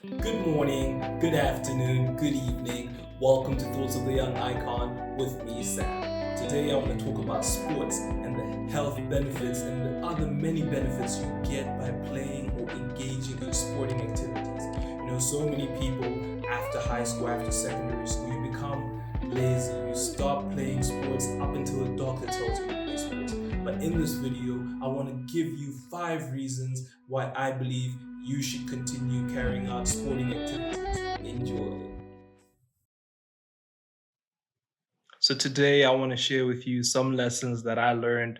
Good morning, good afternoon, good evening. Welcome to Thoughts of the Young Icon with me, Sam. Today I want to talk about sports and the health benefits and the other many benefits you get by playing or engaging in sporting activities. So many people after high school, after secondary school, you become lazy. You stop playing sports up until a doctor tells you to play sports. But in this video, I want to give you 5 reasons why I believe you should continue carrying out sporting activities. Enjoy. So, today I want to share with you some lessons that I learned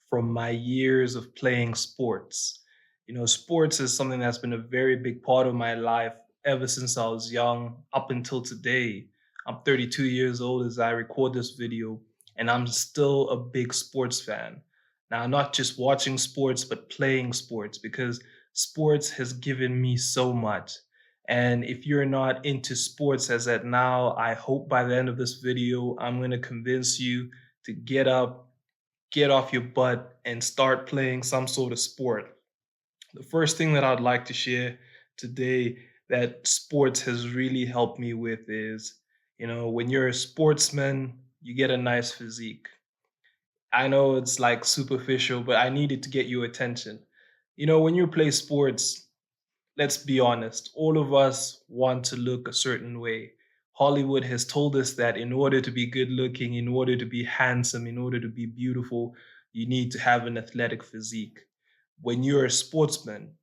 from my years of playing sports. Sports is something that's been a very big part of my life ever since I was young up until today. I'm 32 years old as I record this video, and I'm still a big sports fan. Now, not just watching sports, but playing sports because sports has given me so much. And if you're not into sports as at now, I hope by the end of this video, I'm going to convince you to get up, get off your butt, and start playing some sort of sport. The first thing that I'd like to share today that sports has really helped me with is, when you're a sportsman, you get a nice physique. I know it's like superficial, but I needed to get your attention. When you play sports, let's be honest, all of us want to look a certain way. Hollywood has told us that in order to be good looking, in order to be handsome, in order to be beautiful, you need to have an athletic physique. When you're a sportsman,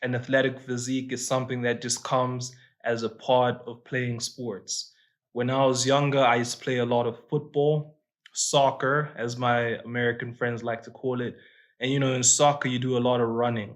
an athletic physique is something that just comes as a part of playing sports. When I was younger, I used to play a lot of football, soccer, as my American friends like to call it. And in soccer, you do a lot of running.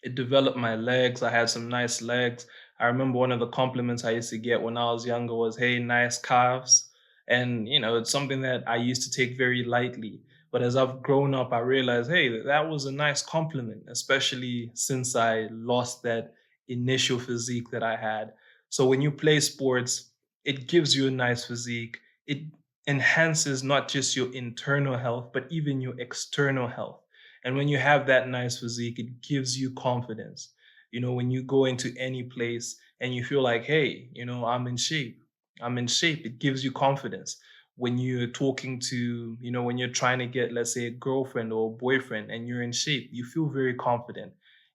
It developed my legs. I had some nice legs. I remember one of the compliments I used to get when I was younger was, "Hey, nice calves." And, it's something that I used to take very lightly. But as I've grown up, I realized, hey, that was a nice compliment, especially since I lost that initial physique that I had. So when you play sports, it gives you a nice physique. It enhances not just your internal health, but even your external health. And when you have that nice physique, it gives you confidence. When you go into any place and you feel like, hey, I'm in shape. I'm in shape. It gives you confidence. When you're talking to, when you're trying to get, let's say, a girlfriend or a boyfriend and you're in shape, you feel very confident.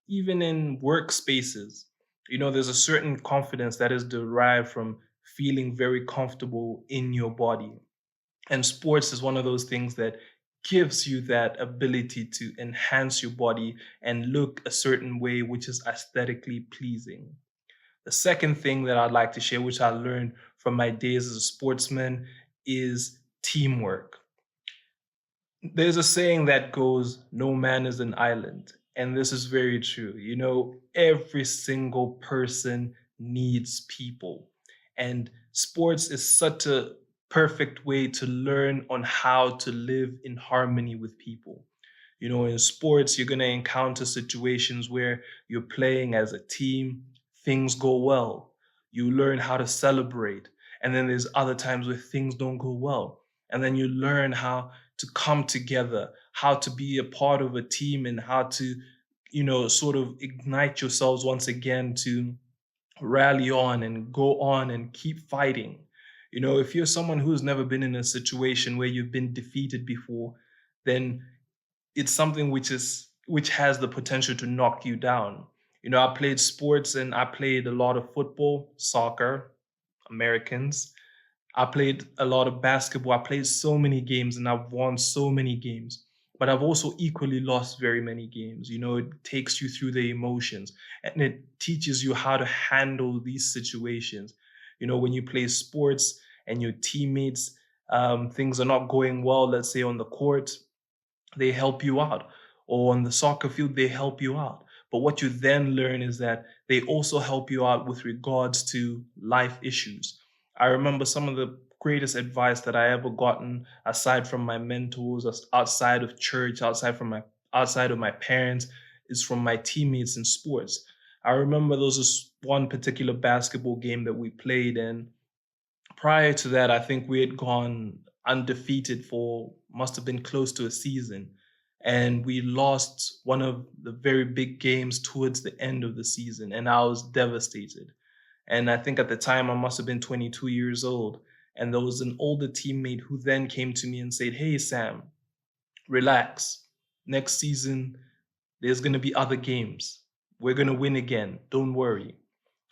Even in workspaces, there's a certain confidence that is derived from feeling very comfortable in your body. And sports is one of those things that gives you that ability to enhance your body and look a certain way, which is aesthetically pleasing. The second thing that I'd like to share, which I learned from my days as a sportsman, is teamwork. There's a saying that goes, no man is an island. And this is very true. Every single person needs people. And sports is such a perfect way to learn on how to live in harmony with people. In sports, you're going to encounter situations where you're playing as a team, things go well. You learn how to celebrate. And then there's other times where things don't go well. And then you learn how to come together, how to be a part of a team, and how to, sort of ignite yourselves once again to rally on and keep fighting. If you're someone who's never been in a situation where you've been defeated before, then it's something which has the potential to knock you down. I played sports and I played a lot of football, soccer, Americans. I played a lot of basketball. I played so many games and I've won so many games. But I've also equally lost very many games. It takes you through the emotions and it teaches you how to handle these situations. When you play sports and your teammates, things are not going well, let's say on the court, they help you out. Or on the soccer field, they help you out. But what you then learn is that they also help you out with regards to life issues. I remember some of the greatest advice that I ever gotten, aside from my mentors, outside of church, outside of my parents, is from my teammates in sports. I remember there was this one particular basketball game that we played, and prior to that, I think we had gone undefeated for must have been close to a season. And we lost one of the very big games towards the end of the season, and I was devastated. And I think at the time I must have been 22 years old. And there was an older teammate who then came to me and said, "Hey, Sam, relax. Next season, there's going to be other games. We're going to win again. Don't worry."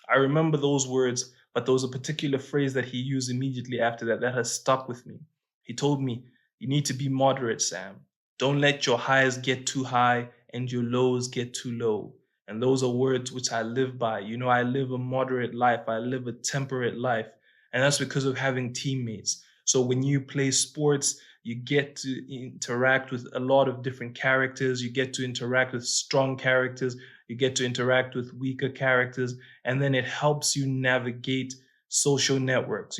I remember those words, but there was a particular phrase that he used immediately after that that has stuck with me. He told me, "You need to be moderate, Sam. Don't let your highs get too high and your lows get too low." And those are words which I live by. I live a moderate life, I live a temperate life. And that's because of having teammates. So when you play sports, you get to interact with a lot of different characters, you get to interact with strong characters, you get to interact with weaker characters, and then it helps you navigate social networks.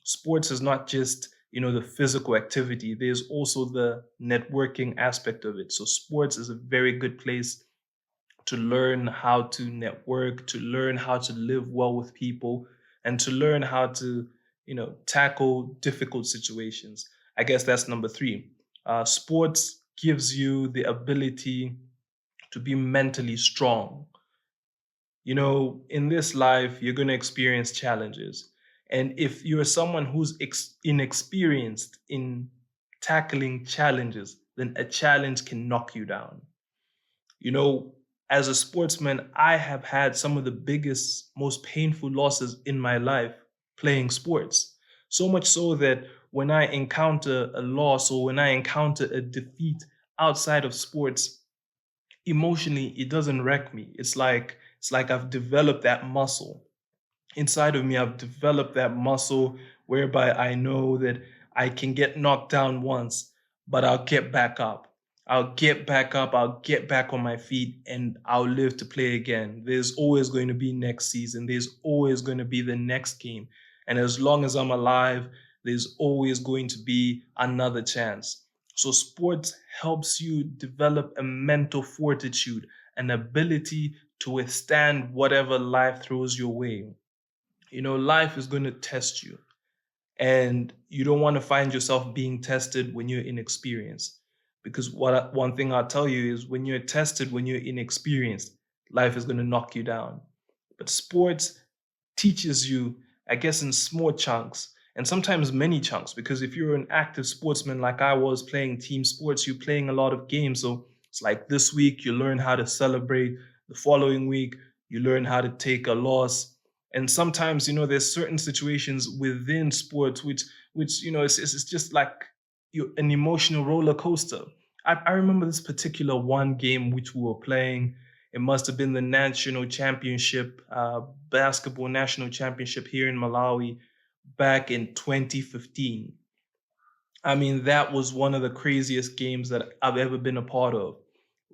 Sports is not just the physical activity, there's also the networking aspect of it. So sports is a very good place to learn how to network, to learn how to live well with people, and to learn how to tackle difficult situations. I guess that's number three. Sports gives you the ability to be mentally strong. In this life, you're going to experience challenges. And if you're someone who's inexperienced in tackling challenges, then a challenge can knock you down. You know, as a sportsman, I have had some of the biggest, most painful losses in my life playing sports. So much so that when I encounter a loss or when I encounter a defeat outside of sports, emotionally it doesn't wreck me. It's like I've developed that muscle inside of me. I've developed that muscle whereby I know that I can get knocked down once, but I'll get back up. I'll get back up. I'll get back on my feet and I'll live to play again. There's always going to be next season. There's always going to be the next game. And as long as I'm alive, there's always going to be another chance. So sports helps you develop a mental fortitude, an ability to withstand whatever life throws your way. Life is going to test you, and you don't want to find yourself being tested when you're inexperienced. Because one thing I'll tell you is when you're tested, when you're inexperienced, life is going to knock you down. But sports teaches you, I guess, in small chunks and sometimes many chunks. Because if you're an active sportsman like I was playing team sports, you're playing a lot of games. So it's like this week you learn how to celebrate, the following week you learn how to take a loss. And sometimes there's certain situations within sports which it's just like an emotional roller coaster. I remember this particular one game which we were playing. It must have been the national championship, basketball national championship here in Malawi back in 2015. I mean, that was one of the craziest games that I've ever been a part of.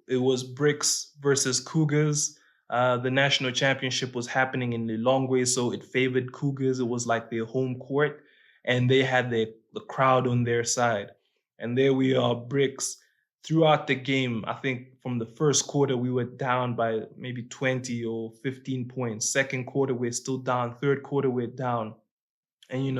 It was Bricks versus Cougars. The national championship was happening in Lilongwe, so it favored Cougars. It was like their home court, and they had the crowd on their side. And there we are, Bricks. Throughout the game, I think from the first quarter, we were down by maybe 20 or 15 points. Second quarter, we're still down. Third quarter, we're down. And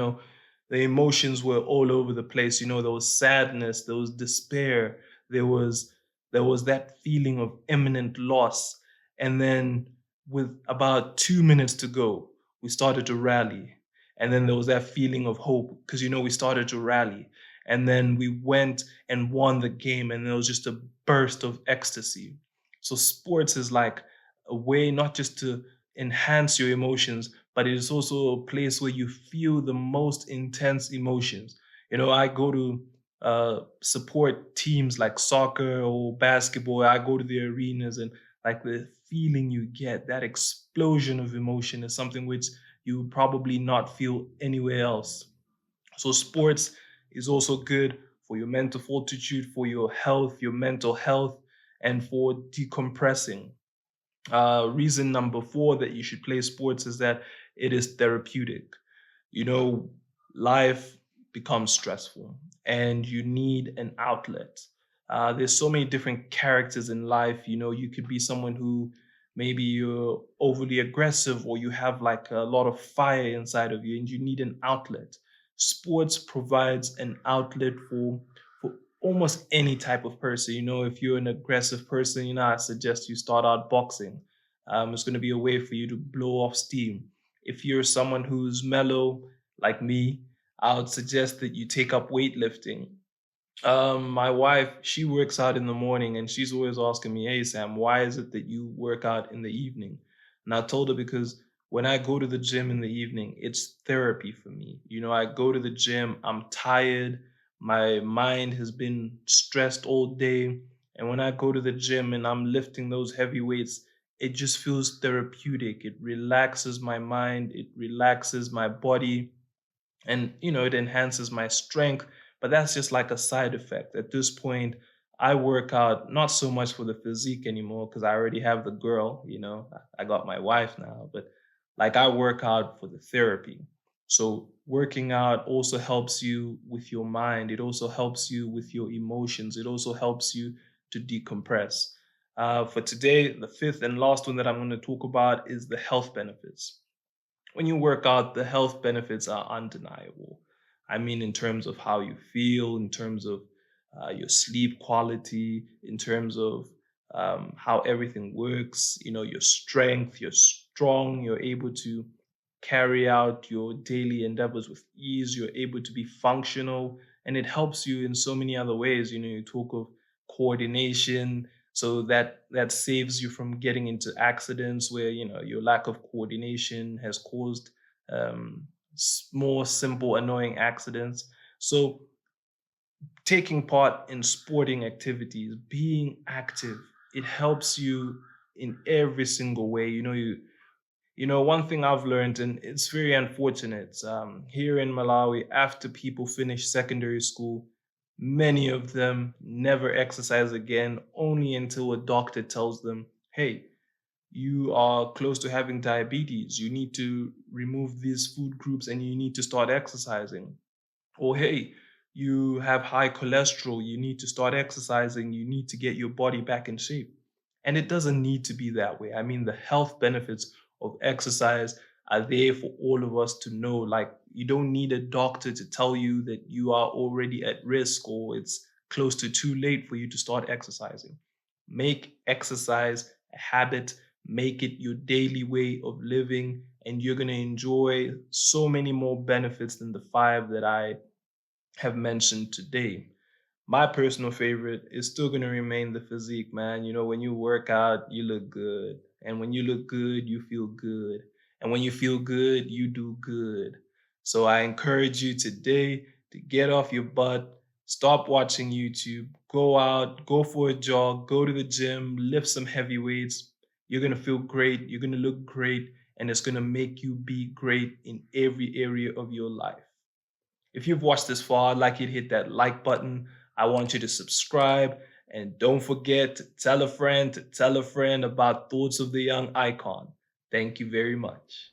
the emotions were all over the place. There was sadness, there was despair, there was that feeling of imminent loss. And then with about 2 minutes to go, we started to rally. And then there was that feeling of hope because we started to rally. And then we went and won the game, and there was just a burst of ecstasy. So sports is like a way not just to enhance your emotions, but it is also a place where you feel the most intense emotions. I go to support teams like soccer or basketball. I go to the arenas, and like the feeling you get, that explosion of emotion, is something which you would probably not feel anywhere else. So sports is also good for your mental fortitude, for your health, your mental health, and for decompressing. Reason number four that you should play sports is that it is therapeutic. You know, Life becomes stressful and you need an outlet. There's so many different characters in life. You could be someone who maybe you're overly aggressive or you have like a lot of fire inside of you and you need an outlet. Sports provides an outlet for almost any type of person. If you're an aggressive person, I suggest you start out boxing. It's going to be a way for you to blow off steam. If you're someone who's mellow like me, I would suggest that you take up weightlifting. My wife, she works out in the morning and she's always asking me, "Hey Sam, why is it that you work out in the evening?" And I told her because when I go to the gym in the evening, it's therapy for me. I go to the gym, I'm tired, my mind has been stressed all day. And when I go to the gym and I'm lifting those heavy weights, it just feels therapeutic. It relaxes my mind, it relaxes my body, and it enhances my strength. But that's just like a side effect. At this point, I work out not so much for the physique anymore because I already have the girl. I got my wife now, but like I work out for the therapy. So working out also helps you with your mind, it also helps you with your emotions, it also helps you to decompress. For today, the fifth and last one that I'm going to talk about is the health benefits. When you work out, the health benefits are undeniable. I mean, in terms of how you feel, in terms of your sleep quality, in terms of how everything works, your strength, you're strong, you're able to carry out your daily endeavors with ease, you're able to be functional, and it helps you in so many other ways. You talk of coordination, so that saves you from getting into accidents where your lack of coordination has caused more simple annoying accidents. So taking part in sporting activities, being active, it helps you in every single way. One thing I've learned, and it's very unfortunate, here in Malawi, after people finish secondary school, many of them never exercise again, only until a doctor tells them, "Hey, you are close to having diabetes. You need to remove these food groups and you need to start exercising." Or, "Hey, you have high cholesterol, you need to start exercising, you need to get your body back in shape." And it doesn't need to be that way. I mean, the health benefits of exercise are there for all of us to know. Like, you don't need a doctor to tell you that you are already at risk or it's close to too late for you to start exercising. Make exercise a habit, make it your daily way of living, and you're going to enjoy so many more benefits than the five that I have mentioned today. My personal favorite is still going to remain the physique, man. When you work out, you look good. And when you look good, you feel good. And when you feel good, you do good. So I encourage you today to get off your butt, stop watching YouTube, go out, go for a jog, go to the gym, lift some heavy weights. You're going to feel great. You're going to look great. And it's going to make you be great in every area of your life. If you've watched this far, I'd like you to hit that like button. I want you to subscribe. And don't forget to tell a friend about Thoughts of the Young Icon. Thank you very much.